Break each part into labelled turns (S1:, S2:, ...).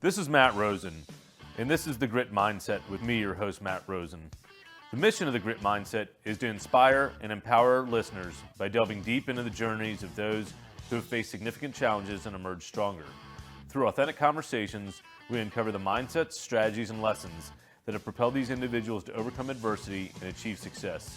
S1: This is Matt Rosen, and this is the Grit Mindset with me, your host, Matt Rosen. The mission of the Grit Mindset is to inspire and empower our listeners by delving deep into the journeys of those who have faced significant challenges and emerged stronger. Through authentic conversations, we uncover the mindsets, strategies, and lessons that have propelled these individuals to overcome adversity and achieve success.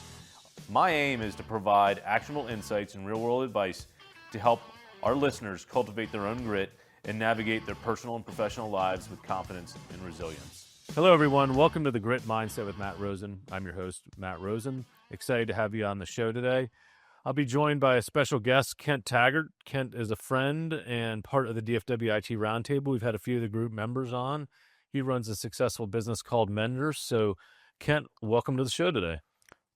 S1: My aim is to provide actionable insights and real-world advice to help our listeners cultivate their own grit and navigate their personal and professional lives with confidence and resilience. Hello, everyone. Welcome to the Grit Mindset with Matt Rosen. I'm your host, Matt Rosen. Excited to have you on the show today. I'll be joined by a special guest, Kent Taggart. Kent is a friend and part of the DFW IT Roundtable. We've had a few of the group members on. He runs a successful business called Mender. So, Kent, welcome to the show today.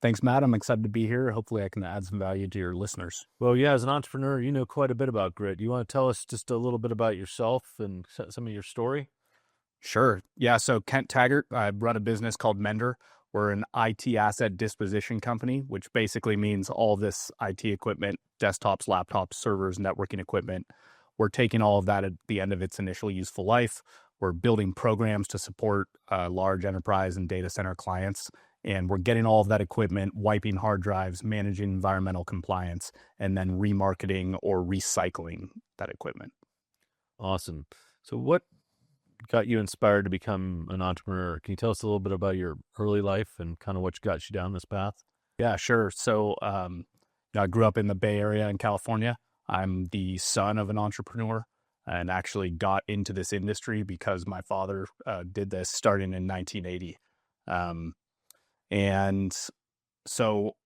S2: Thanks, Matt. I'm excited to be here. Hopefully I can add some value to your listeners.
S1: Well, yeah, as an entrepreneur, you know quite a bit about grit. You want to tell us just a little bit about yourself and some of your story?
S2: Sure. Yeah, so Kent Taggart, I run a business called Mender. We're an IT Asset Disposition company, which basically means all this IT equipment, desktops, laptops, servers, networking equipment. We're taking all of that at the end of its initial useful life. We're building programs to support large enterprise and data center clients. And we're getting all of that equipment, wiping hard drives, managing environmental compliance, and then remarketing or recycling that equipment.
S1: Awesome. So what got you inspired to become an entrepreneur? Can you tell us a little bit about your early life and kind of what got you down this path?
S2: Yeah, sure. So I grew up in the Bay Area in California. I'm the son of an entrepreneur and actually got into this industry because my father did this starting in 1980. And so,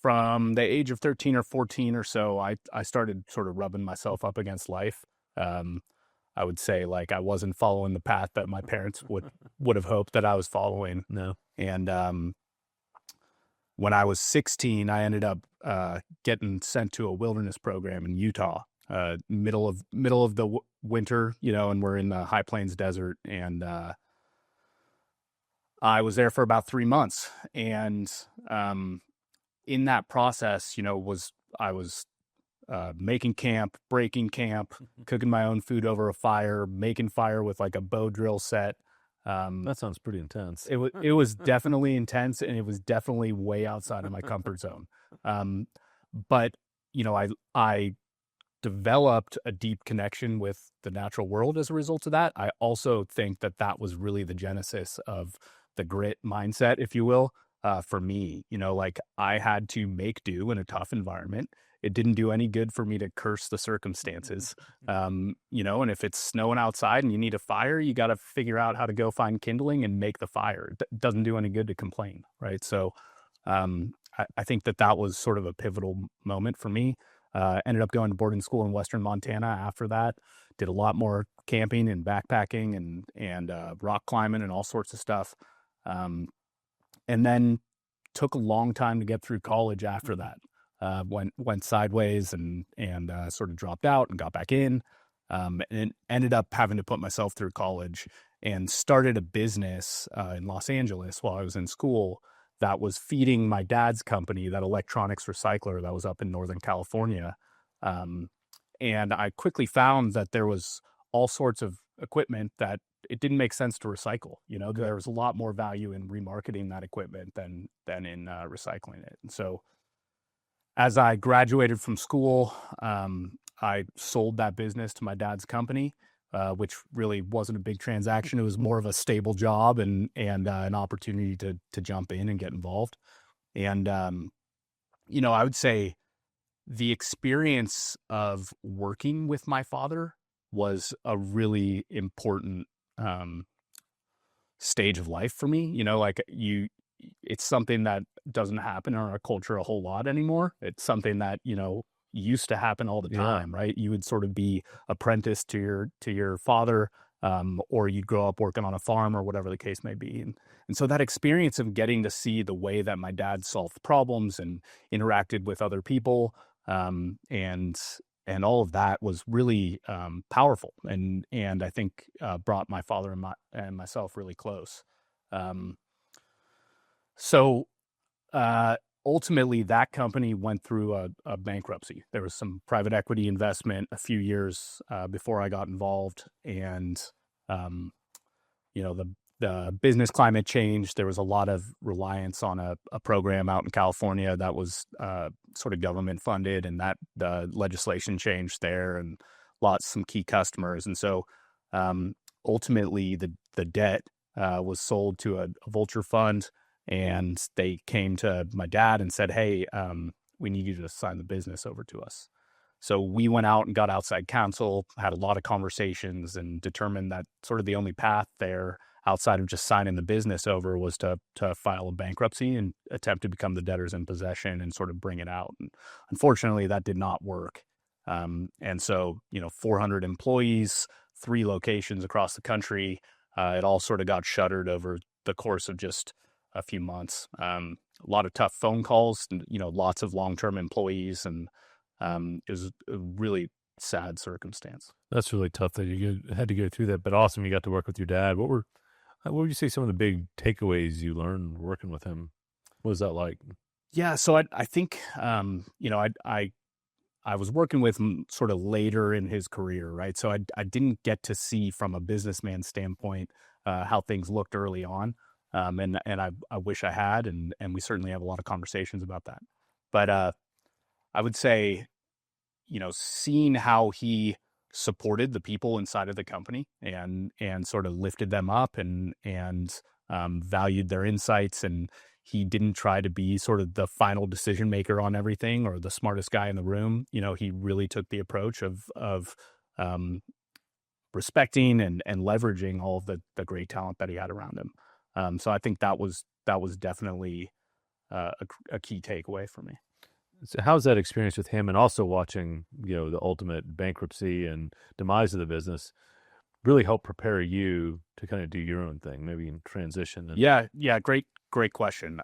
S2: from the age of 13 or 14 or so, I started sort of rubbing myself up against life. I would say I wasn't following the path that my parents would have hoped that I was following.
S1: No.
S2: And when I was 16, I ended up getting sent to a wilderness program in Utah, middle of the winter, and we're in the High Plains Desert. And I was there for about 3 months, and in that process, I was making camp, breaking camp, cooking my own food over a fire, making fire with a bow drill set.
S1: That sounds pretty intense.
S2: It was definitely intense, and it was definitely way outside of my comfort zone. But I developed a deep connection with the natural world as a result of that. I also think that was really the genesis of the grit mindset, if you will, for me. I had to make do in a tough environment. It didn't do any good for me to curse the circumstances. And if it's snowing outside and you need a fire, you got to figure out how to go find kindling and make the fire. It doesn't do any good to complain, right? So I think that was sort of a pivotal moment for me. Ended up going to boarding school in Western Montana after that. Did a lot more camping and backpacking and rock climbing and all sorts of stuff. And then took a long time to get through college after that. Went sideways and sort of dropped out and got back in. And ended up having to put myself through college and started a business in Los Angeles while I was in school that was feeding my dad's company, that electronics recycler that was up in Northern California. And I quickly found that there was all sorts of equipment that it didn't make sense to recycle. There was a lot more value in remarketing that equipment than in recycling it. And so as I graduated from school, I sold that business to my dad's company, which really wasn't a big transaction. It was more of a stable job and an opportunity to jump in and get involved. And, I would say the experience of working with my father was a really important stage of life for me. It's something that doesn't happen in our culture a whole lot anymore. It's something that, used to happen all the time, right? You would sort of be apprenticed to your father, or you'd grow up working on a farm or whatever the case may be. And so that experience of getting to see the way that my dad solved problems and interacted with other people, and all of that was really powerful, and I think brought my father and myself really close. So ultimately, that company went through a bankruptcy. There was some private equity investment a few years before I got involved, and you know, the business climate changed. There was a lot of reliance on a program out in California that was sort of government funded, and that the legislation changed there, and some key customers. And so ultimately, the debt was sold to a vulture fund, and they came to my dad and said, "Hey, we need you to sign the business over to us." So we went out and got outside counsel, had a lot of conversations, and determined that sort of the only path there outside of just signing the business over was to file a bankruptcy and attempt to become the debtors in possession and sort of bring it out. And unfortunately, that did not work. And so, 400 employees, 3 locations across the country, it all sort of got shuttered over the course of just a few months. A lot of tough phone calls, and, lots of long-term employees, and it was a really sad circumstance.
S1: That's really tough that you had to go through that, but awesome you got to work with your dad. What would you say some of the big takeaways you learned working with him? What was that like?
S2: Yeah, so I think I was working with him sort of later in his career, right? So I didn't get to see from a businessman standpoint how things looked early on, and I wish I had, and we certainly have a lot of conversations about that. But I would say, seeing how he supported the people inside of the company and sort of lifted them up and valued their insights, and he didn't try to be sort of the final decision maker on everything or the smartest guy in the room. He really took the approach of respecting and leveraging all of the great talent that he had around him. So I think that was definitely a key takeaway for me.
S1: So how's that experience with him, and also watching, the ultimate bankruptcy and demise of the business really help prepare you to kind of do your own thing, maybe in transition?
S2: Yeah. Great question.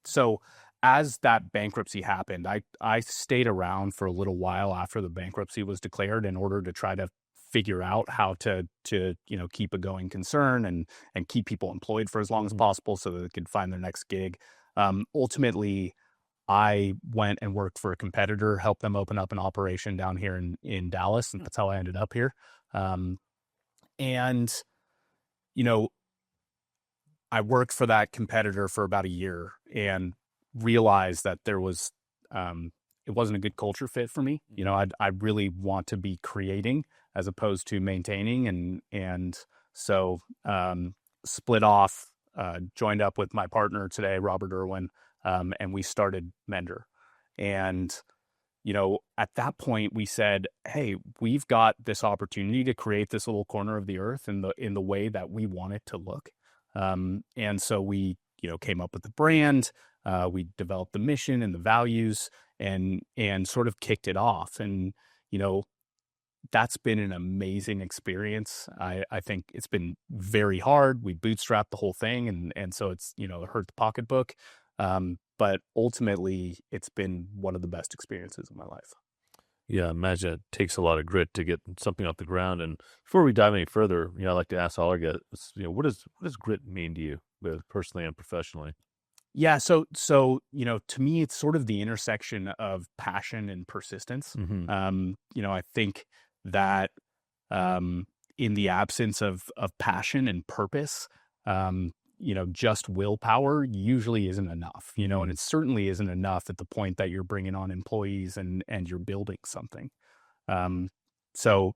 S2: So as that bankruptcy happened, I stayed around for a little while after the bankruptcy was declared in order to try to figure out how to keep a going concern and keep people employed for as long as possible so that they could find their next gig. Ultimately, I went and worked for a competitor, helped them open up an operation down here in Dallas, and that's how I ended up here. And, I worked for that competitor for about a year and realized that there was, it wasn't a good culture fit for me. I really want to be creating as opposed to maintaining. And so, split off, joined up with my partner today, Robert Irwin, and we started Mender. And, at that point we said, hey, we've got this opportunity to create this little corner of the earth in the way that we want it to look. And so we, came up with the brand, we developed the mission and the values and sort of kicked it off. And, that's been an amazing experience. I think it's been very hard. We bootstrapped the whole thing, and so it's, it hurt the pocketbook. But ultimately, it's been one of the best experiences of my life.
S1: Yeah, I imagine it takes a lot of grit to get something off the ground. And before we dive any further, I like to ask all our guests, what does grit mean to you, both personally and professionally?
S2: Yeah, so to me, it's sort of the intersection of passion and persistence. I think that in the absence of passion and purpose, just willpower usually isn't enough, and it certainly isn't enough at the point that you're bringing on employees and you're building something. So,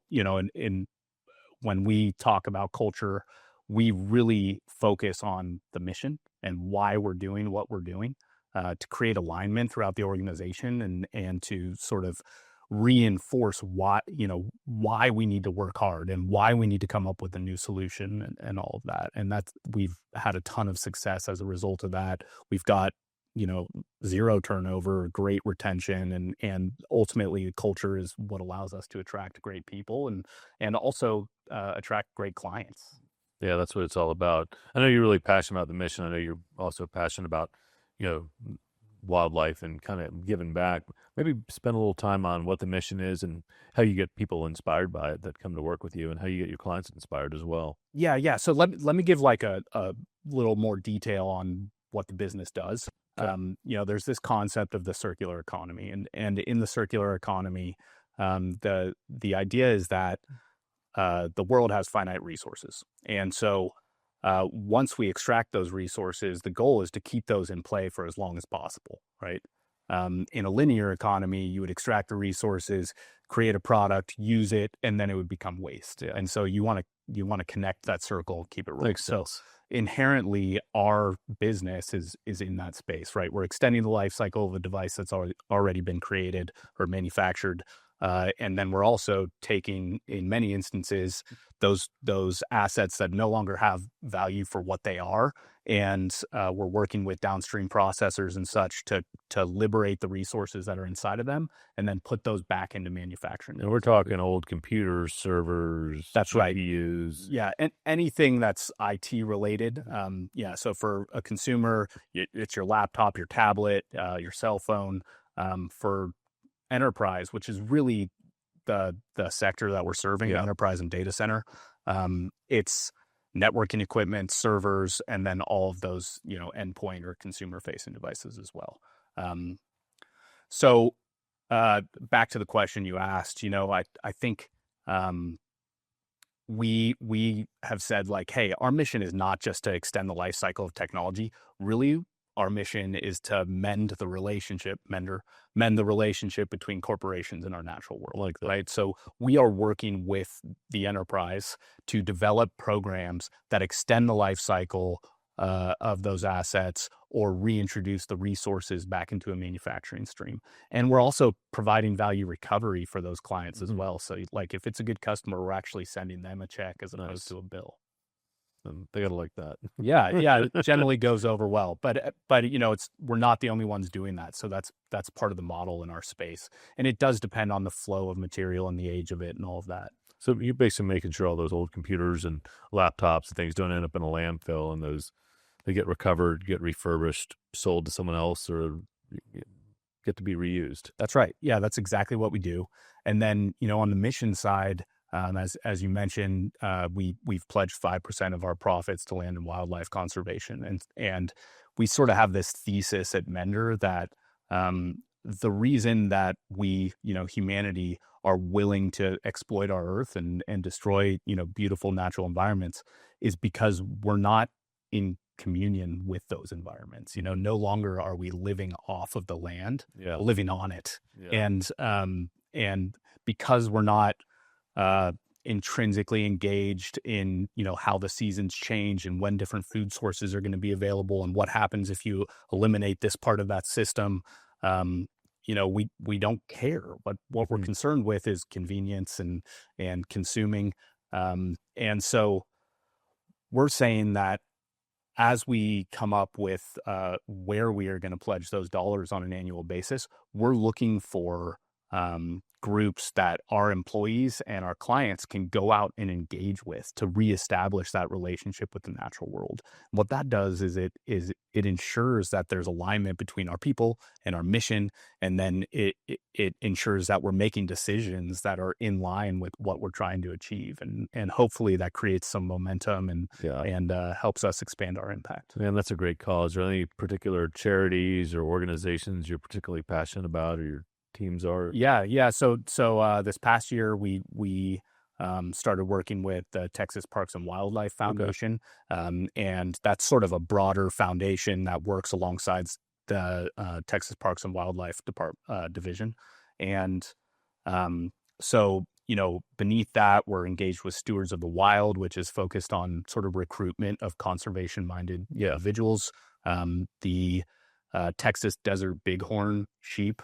S2: when we talk about culture, we really focus on the mission and why we're doing what we're doing, to create alignment throughout the organization and to sort of reinforce why we need to work hard and why we need to come up with a new solution and all of that. And we've had a ton of success as a result of that. We've got, 0 turnover, great retention, and ultimately the culture is what allows us to attract great people and also attract great clients.
S1: Yeah, that's what it's all about. I know you're really passionate about the mission. I know you're also passionate about, wildlife and kind of giving back. Maybe spend a little time on what the mission is and how you get people inspired by it that come to work with you, and how you get your clients inspired as well.
S2: Yeah. So let me give like a little more detail on what the business does.
S1: Okay.
S2: There's this concept of the circular economy, and in the circular economy, the idea is that the world has finite resources. And so once we extract those resources, the goal is to keep those in play for as long as possible, right? In a linear economy, you would extract the resources, create a product, use it, and then it would become waste.
S1: Yeah.
S2: And so you want to connect that circle, keep it rolling.
S1: Makes sense.
S2: So inherently, our business is in that space, right? We're extending the life cycle of a device that's already been created or manufactured. And then we're also taking, in many instances, those assets that no longer have value for what they are, and we're working with downstream processors and such to liberate the resources that are inside of them, and then put those back into manufacturing.
S1: And we're talking old computers, servers,
S2: That's right.
S1: GPUs.
S2: Yeah, and anything that's IT related. Yeah, so for a consumer, it's your laptop, your tablet, your cell phone. For enterprise, which is really the sector that we're serving, enterprise and data center. It's networking equipment, servers, and then all of those, endpoint or consumer facing devices as well. So back to the question you asked, I think we have said, like, hey, our mission is not just to extend the life cycle of technology. Really, our mission is to mend the relationship between corporations and our natural world, right? So we are working with the enterprise to develop programs that extend the life cycle of those assets or reintroduce the resources back into a manufacturing stream. And we're also providing value recovery for those clients as well. So like if it's a good customer, we're actually sending them a check as opposed to a bill.
S1: They gotta like that.
S2: Yeah, it generally goes over well. But we're not the only ones doing that. So that's part of the model in our space. And it does depend on the flow of material and the age of it and all of that.
S1: So you're basically making sure all those old computers and laptops and things don't end up in a landfill, and they get recovered, get refurbished, sold to someone else, or get to be reused.
S2: That's right. Yeah, that's exactly what we do. And then, on the mission side, as you mentioned, we've pledged 5% of our profits to land and wildlife conservation, and we sort of have this thesis at Mender that the reason that we, humanity, are willing to exploit our Earth and destroy, beautiful natural environments is because we're not in communion with those environments. No longer are we living off of the land, living on it, and because we're not intrinsically engaged in how the seasons change and when different food sources are going to be available and what happens if you eliminate this part of that system. We don't care. What we're concerned with is convenience and consuming. And so we're saying that as we come up with where we are going to pledge those dollars on an annual basis, we're looking for groups that our employees and our clients can go out and engage with to reestablish that relationship with the natural world. What that does is it ensures that there's alignment between our people and our mission, and then it ensures that we're making decisions that are in line with what we're trying to achieve, and hopefully that creates some momentum and helps us expand our impact.
S1: Man, that's a great cause. Are there any particular charities or organizations you're particularly passionate about, or your teams are?
S2: Yeah. So this past year we started working with the Texas Parks and Wildlife Foundation, and that's sort of a broader foundation that works alongside the Texas Parks and Wildlife Division. And so beneath that, we're engaged with Stewards of the Wild, which is focused on sort of recruitment of conservation-minded individuals. The Texas Desert Bighorn Sheep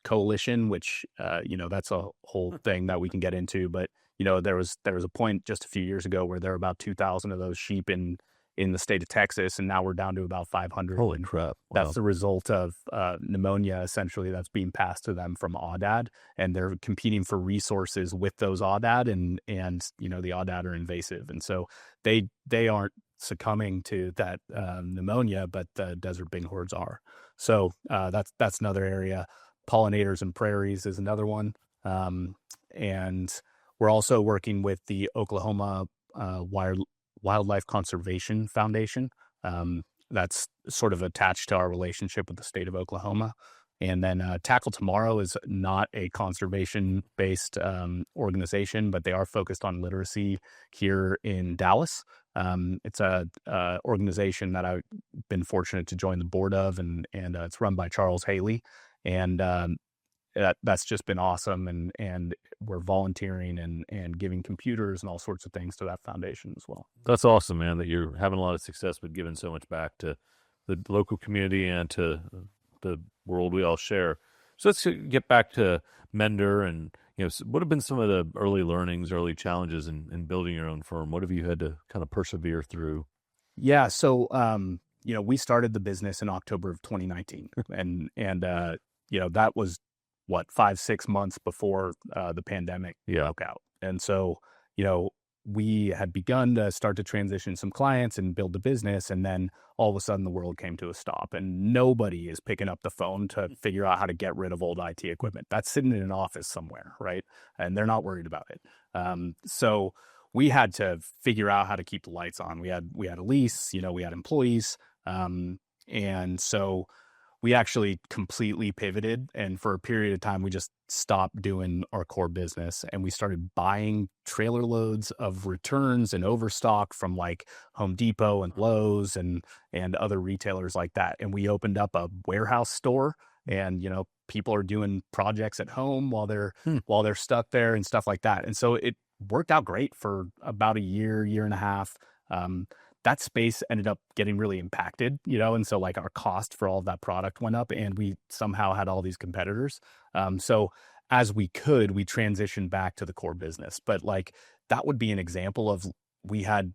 S2: Coalition, which that's a whole thing that we can get into. But there was a point just a few years ago where there were about 2,000 of those sheep in the state of Texas, and now we're down to about 500.
S1: Holy crap! Wow.
S2: That's the result of pneumonia, essentially, that's being passed to them from aoudad, and they're competing for resources with those aoudad, and the aoudad are invasive, and so they aren't succumbing to that pneumonia, but the desert bighorns are. So that's another area. Pollinators and prairies is another one, and we're also working with the Oklahoma Wildlife Conservation Foundation. That's sort of attached to our relationship with the state of Oklahoma. And then Tackle Tomorrow is not a conservation-based organization, but they are focused on literacy here in Dallas. It's a organization that I've been fortunate to join the board of, and it's run by Charles Haley, and that's just been awesome. And we're volunteering and giving computers and all sorts of things to that foundation as well.
S1: That's awesome, man, that you're having a lot of success with giving so much back to the local community and to the world we all share. So let's get back to Mender, and what have been some of the early learnings, early challenges in building your own firm? What have you had to kind of persevere through?
S2: Yeah, so we started the business in October of 2019, and that was what 5-6 months before the pandemic broke out, and so we had begun to start to transition some clients and build the business, and then all of a sudden the world came to a stop, and nobody is picking up the phone to figure out how to get rid of old IT equipment. That's sitting in an office somewhere, right? And they're not worried about it. So we had to figure out how to keep the lights on. We had a lease, we had employees, and so we actually completely pivoted, and for a period of time, we just stopped doing our core business, and we started buying trailer loads of returns and overstock from like Home Depot and Lowe's and other retailers like that. And we opened up a warehouse store, and people are doing projects at home while they're stuck there and stuff like that. And so it worked out great for about a year and a half. That space ended up getting really impacted, and so like our cost for all of that product went up, and we somehow had all these competitors. So as we transitioned back to the core business, but like that would be an example of we had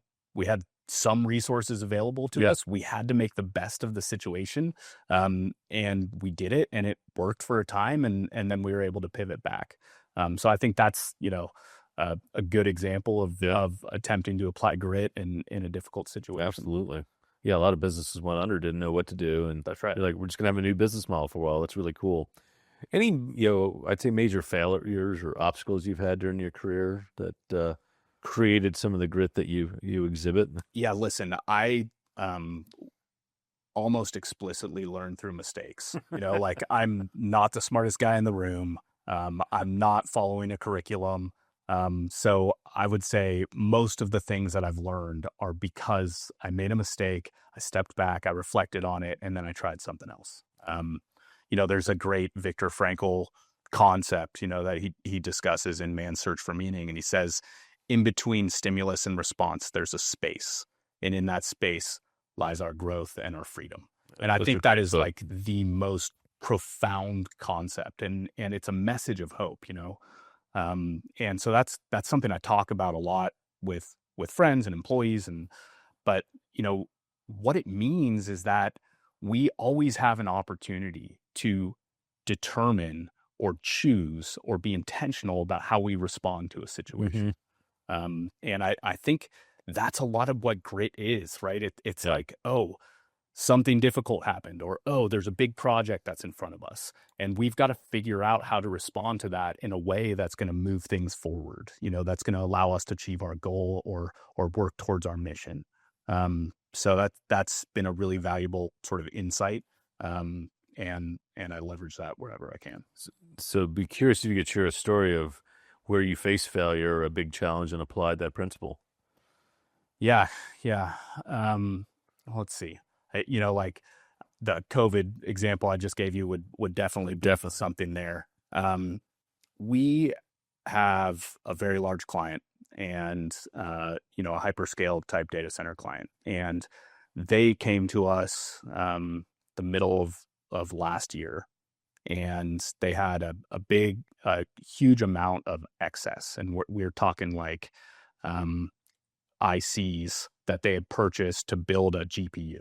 S2: some resources available to us. We had to make the best of the situation, and we did it, and it worked for a time, and then we were able to pivot back. So I think that's a good example of attempting to apply grit in a difficult situation.
S1: Absolutely. Yeah, a lot of businesses went under, didn't know what to do. And
S2: that's right.
S1: You're like, we're just going to have a new business model for a while. That's really cool. Any, I'd say major failures or obstacles you've had during your career that created some of the grit that you exhibit?
S2: Yeah, listen, I almost explicitly learn through mistakes. Like I'm not the smartest guy in the room. I'm not following a curriculum. So I would say most of the things that I've learned are because I made a mistake, I stepped back, I reflected on it, and then I tried something else. There's a great Viktor Frankl concept, that he discusses in Man's Search for Meaning. And he says, in between stimulus and response, there's a space. And in that space lies our growth and our freedom. And I think that is like the most profound concept. And it's a message of hope, and so that's something I talk about a lot with friends and employees. But what it means is that we always have an opportunity to determine or choose or be intentional about how we respond to a situation. And I think that's a lot of what grit is, right? It's like, oh, something difficult happened, or, oh, there's a big project that's in front of us, and we've got to figure out how to respond to that in a way that's going to move things forward, that's going to allow us to achieve our goal or work towards our mission. So that's been a really valuable sort of insight. And I leverage that wherever I can.
S1: So be curious if you could share a story of where you faced failure or a big challenge and applied that principle.
S2: Yeah. Let's see. Like the COVID example I just gave you would definitely be something there. We have a very large client and, a hyperscale type data center client. And they came to us the middle of last year, and they had a huge amount of excess. And we're talking like ICs that they had purchased to build a GPU.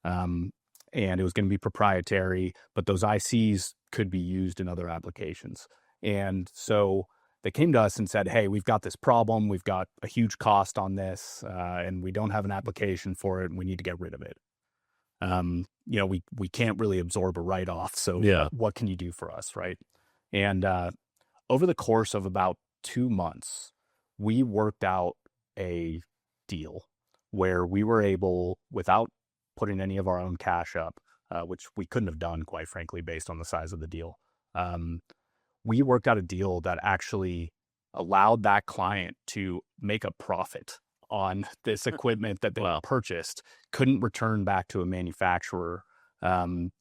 S2: And it was going to be proprietary, but those ICs could be used in other applications. And so they came to us and said, hey, we've got this problem. We've got a huge cost on this, and we don't have an application for it, and we need to get rid of it. We can't really absorb a write-off. So what can you do for us, right? And over the course of about 2 months, we worked out a deal where we were able, without putting any of our own cash up, which we couldn't have done, quite frankly, based on the size of the deal. We worked out a deal that actually allowed that client to make a profit on this equipment that they purchased, couldn't return back to a manufacturer, and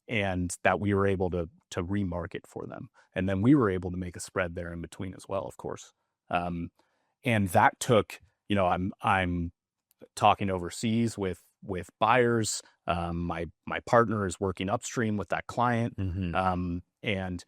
S2: that we were able to remarket for them. And then we were able to make a spread there in between as well, of course. And that took, I'm talking overseas with buyers. My partner is working upstream with that client. And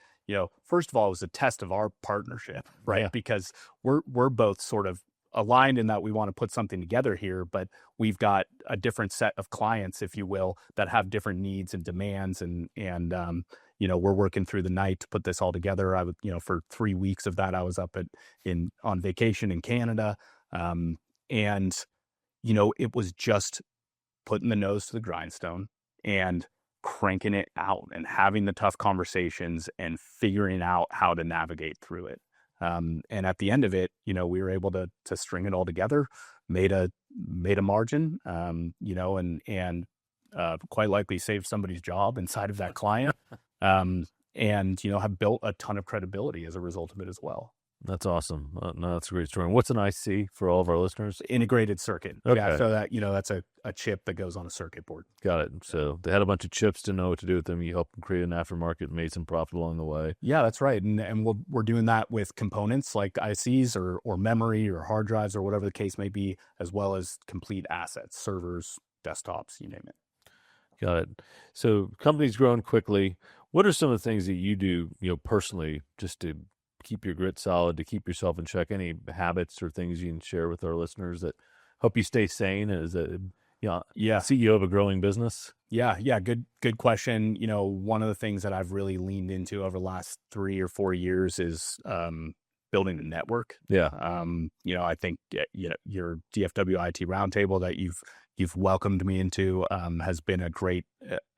S2: first of all, it was a test of our partnership, right? Yeah. Because we're both sort of aligned in that we want to put something together here, but we've got a different set of clients, if you will, that have different needs and demands. And we're working through the night to put this all together. I would, for 3 weeks of that, I was up on vacation in Canada. And it was just putting the nose to the grindstone and cranking it out and having the tough conversations and figuring out how to navigate through it. And at the end of it, we were able to string it all together, made a margin, and quite likely saved somebody's job inside of that client, and have built a ton of credibility as a result of it as well.
S1: That's awesome. No, that's a great story. And what's an IC for all of our listeners?
S2: Integrated circuit.
S1: Okay.
S2: Yeah, so that, that's a chip that goes on a circuit board.
S1: Got it. So they had a bunch of chips, didn't know what to do with them. You helped them create an aftermarket, made some profit along the way.
S2: Yeah, that's right. And we're doing that with components like ICs or memory or hard drives or whatever the case may be, as well as complete assets, servers, desktops, you name it.
S1: Got it. So company's growing quickly. What are some of the things that you do, personally, just to keep your grit solid, to keep yourself in check? Any habits or things you can share with our listeners that help you stay sane as a CEO of a growing business?
S2: Yeah. Good question. One of the things that I've really leaned into over the last 3 or 4 years is building a network.
S1: Yeah.
S2: I think your DFW IT Roundtable that you've welcomed me into has been a great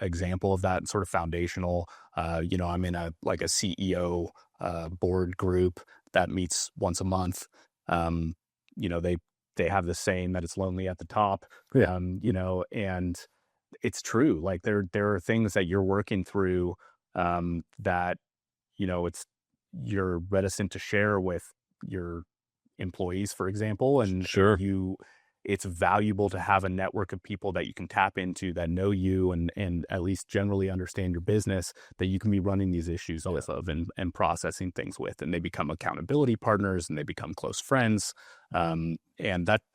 S2: example of that, and sort of foundational. I'm in a CEO board group that meets once a month. They have the saying that it's lonely at the top.
S1: Yeah.
S2: And it's true. Like there are things that you're working through that you're reticent to share with your employees, for example, and
S1: sure,
S2: it's valuable to have a network of people that you can tap into that know you and at least generally understand your business, that you can be running these issues with and processing things with, and they become accountability partners and they become close friends. And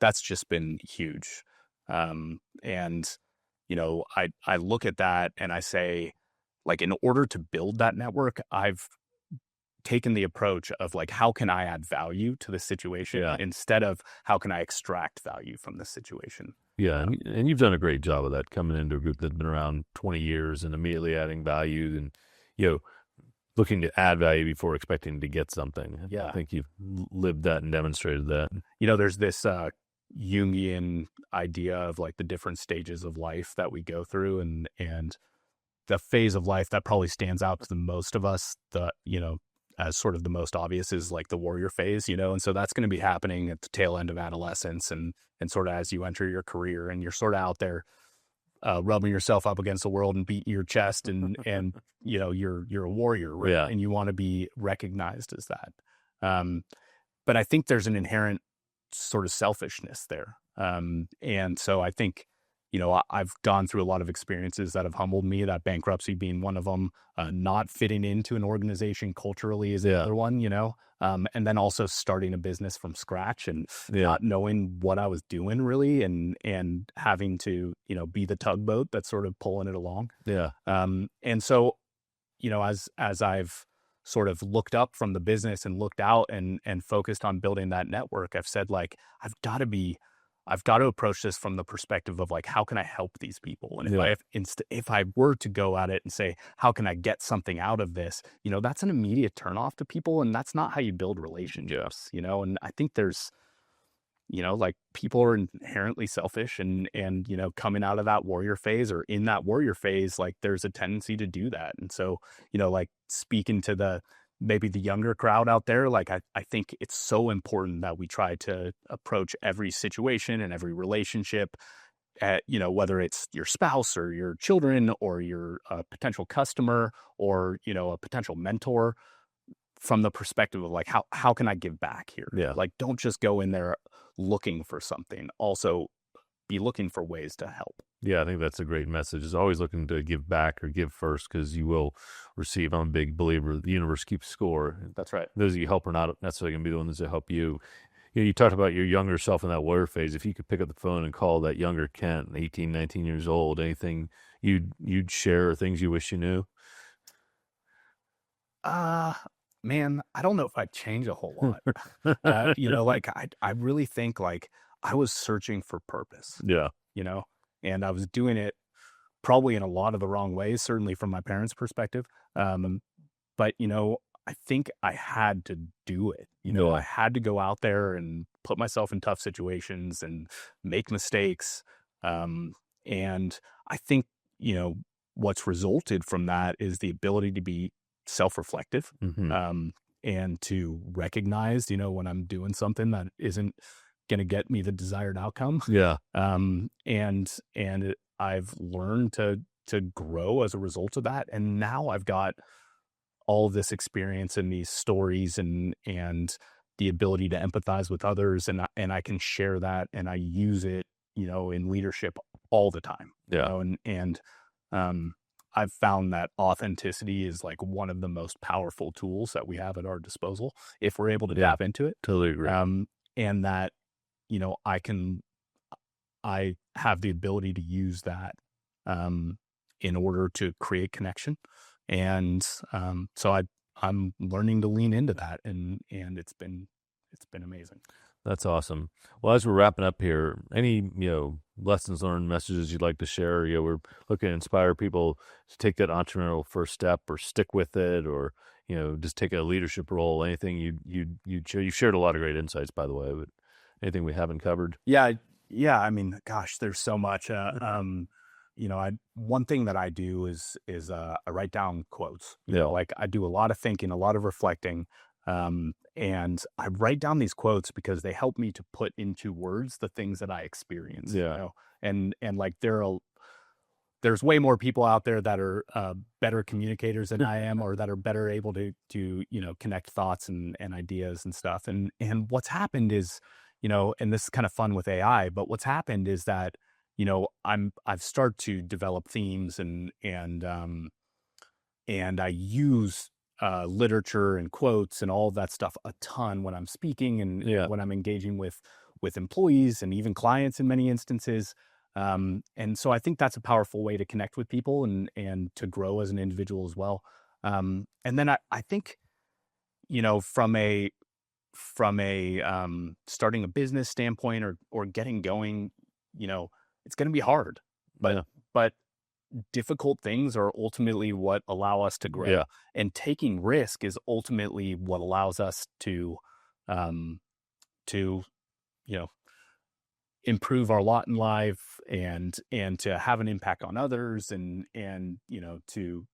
S2: that's just been huge. I look at that and I say, in order to build that network, I've taken the approach of how can I add value to the situation instead of how can I extract value from this situation.
S1: Yeah. And you've done a great job of that, coming into a group that's been around 20 years and immediately adding value and, looking to add value before expecting to get something.
S2: Yeah.
S1: I think you've lived that and demonstrated that.
S2: There's this Jungian idea of the different stages of life that we go through, and the phase of life that probably stands out to the most of us, as sort of the most obvious, is the warrior phase, and so that's going to be happening at the tail end of adolescence and sort of as you enter your career, and you're sort of out there rubbing yourself up against the world and beating your chest and you're a warrior, right?
S1: Yeah.
S2: And you want to be recognized as that. But I think there's an inherent sort of selfishness there. And so I think, I've gone through a lot of experiences that have humbled me, that bankruptcy being one of them, not fitting into an organization culturally is the other one, and then also starting a business from scratch and not knowing what I was doing really, and having to, be the tugboat that's sort of pulling it along.
S1: Yeah.
S2: And so, as I've sort of looked up from the business and looked out and focused on building that network, I've said I've got to approach this from the perspective of how can I help these people? And if I were to go at it and say, how can I get something out of this? That's an immediate turnoff to people, and that's not how you build relationships. And I think there's, people are inherently selfish, and coming out of that warrior phase or in that warrior phase, there's a tendency to do that. And so, speaking to maybe the younger crowd out there, I think it's so important that we try to approach every situation and every relationship whether it's your spouse or your children or your potential customer or, a potential mentor, from the perspective of like, how can I give back here?
S1: Yeah.
S2: Like, don't just go in there looking for something. Also be looking for ways to help.
S1: Yeah, I think that's a great message. Is always looking to give back or give first, because you will receive. I'm a big believer the universe keeps score.
S2: That's right.
S1: Those you help are not necessarily going to be the ones that help you. You talked about your younger self in that warrior phase. If you could pick up the phone and call that younger Kent, 18, 19 years old, anything you'd share or things you wish you knew?
S2: Man, I don't know if I'd change a whole lot. Like I really think like I was searching for purpose,
S1: Yeah.
S2: and I was doing it probably in a lot of the wrong ways, certainly from my parents' perspective. But I think I had to do it.
S1: Yeah.
S2: I had to go out there and put myself in tough situations and make mistakes. And I think, what's resulted from that is the ability to be self-reflective, and to recognize, when I'm doing something that isn't going to get me the desired outcome.
S1: Yeah.
S2: I've learned to grow as a result of that. And now I've got all this experience and these stories and the ability to empathize with others. And I can share that, and I use it, in leadership all the time.
S1: Yeah.
S2: I've found that authenticity is like one of the most powerful tools that we have at our disposal if we're able to tap into it.
S1: Totally agree.
S2: And that, I have the ability to use that in order to create connection. And so I'm learning to lean into that, and it's been amazing.
S1: That's awesome. Well, as we're wrapping up here, any lessons learned, messages you'd like to share? We're looking to inspire people to take that entrepreneurial first step, or stick with it, or just take a leadership role. Anything you shared a lot of great insights, by the way. But anything we haven't covered?
S2: Yeah. I mean, gosh, there's so much. One thing that I do is I write down quotes. Like I do a lot of thinking, a lot of reflecting. And I write down these quotes because they help me to put into words the things that I experience. And like there's way more people out there that are better communicators than I am, or that are better able to connect thoughts and ideas and stuff. And what's happened is, and this is kind of fun with AI, but what's happened is that I've started to develop themes and I use literature and quotes and all of that stuff a ton when I'm speaking and when I'm engaging with employees and even clients in many instances. And so I think that's a powerful way to connect with people and to grow as an individual as well. And then I think, from a starting a business standpoint or getting going, it's going to be hard, but difficult things are ultimately what allow us to grow, and taking risk is ultimately what allows us to improve our lot in life and to have an impact on others and to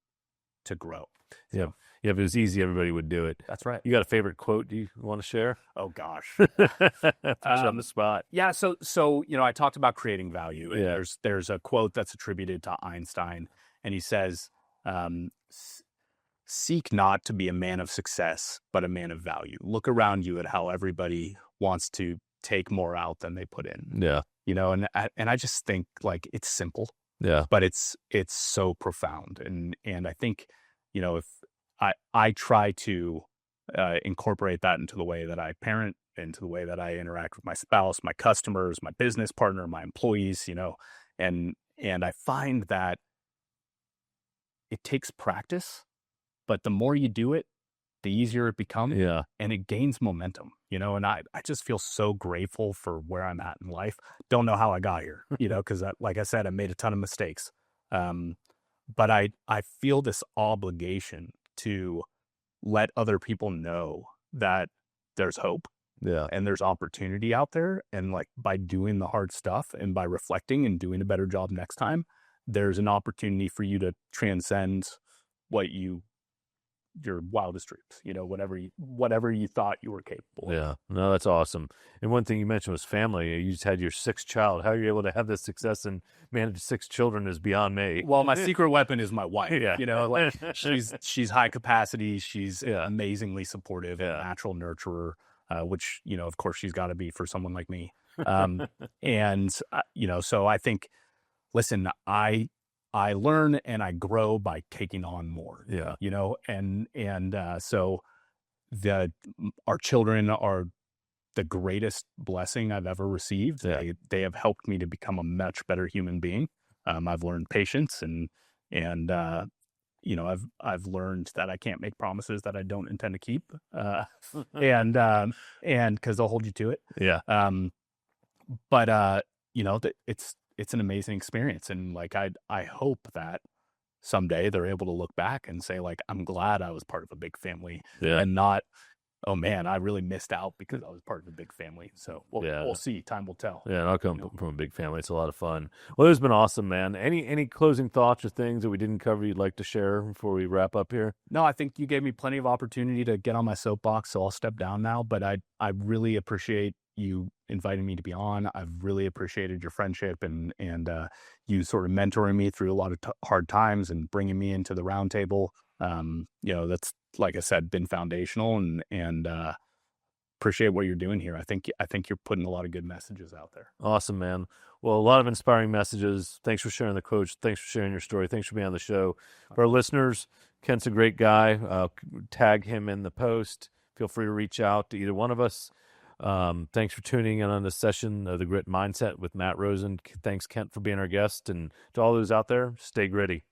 S2: grow.
S1: Yeah. If it was easy, everybody would do it.
S2: That's right.
S1: You got a favorite quote you want to share?
S2: Oh gosh.
S1: Put you on the spot.
S2: Yeah. So, I talked about creating value. And there's a quote that's attributed to Einstein, and he says, seek not to be a man of success, but a man of value. Look around you at how everybody wants to take more out than they put in.
S1: Yeah.
S2: And I just think like it's simple.
S1: Yeah.
S2: But it's so profound. And I think, if I try to incorporate that into the way that I parent, into the way that I interact with my spouse, my customers, my business partner, my employees, and I find that it takes practice, but the more you do it, the easier it becomes.
S1: Yeah.
S2: And it gains momentum, and I just feel so grateful for where I'm at in life. Don't know how I got here, because like I said, I made a ton of mistakes. But I feel this obligation to let other people know that there's hope, and there's opportunity out there. And like by doing the hard stuff and by reflecting and doing a better job next time, there's an opportunity for you to transcend what you your wildest dreams, whatever you thought you were capable of.
S1: Yeah, no, that's awesome. And one thing you mentioned was family. You just had your sixth child. How are you able to have this success and manage 6 children is beyond me.
S2: Well, my secret weapon is my wife.
S1: Yeah.
S2: Like she's high capacity. She's
S1: Yeah.
S2: amazingly supportive,
S1: Yeah.
S2: a natural nurturer, which, of course she's got to be for someone like me. And, so I think, listen, I learn and I grow by taking on more,
S1: Yeah.
S2: so our children are the greatest blessing I've ever received.
S1: Yeah.
S2: They have helped me to become a much better human being. I've learned patience and I've learned that I can't make promises that I don't intend to keep. And because they'll hold you to it.
S1: Yeah.
S2: But it's an amazing experience. And like, I hope that someday they're able to look back and say, like, I'm glad I was part of a big family,
S1: Yeah.
S2: and not, oh man, I really missed out because I was part of a big family. So we'll see. Time will tell.
S1: Yeah, and I'll come from a big family. It's a lot of fun. Well, it's been awesome, man. Any closing thoughts or things that we didn't cover you'd like to share before we wrap up here?
S2: No, I think you gave me plenty of opportunity to get on my soapbox, so I'll step down now. But I really appreciate you inviting me to be on. I've really appreciated your friendship and you sort of mentoring me through a lot of hard times and bringing me into the roundtable. That's, like I said, been foundational, and appreciate what you're doing here. I think you're putting a lot of good messages out there.
S1: Awesome, man. Well, a lot of inspiring messages. Thanks for sharing the coach. Thanks for sharing your story. Thanks for being on the show. For our listeners, Kent's a great guy. Tag him in the post. Feel free to reach out to either one of us. Thanks for tuning in on this session of The Grit Mindset with Matt Rosen. Thanks, Kent, for being our guest. And to all those out there, stay gritty.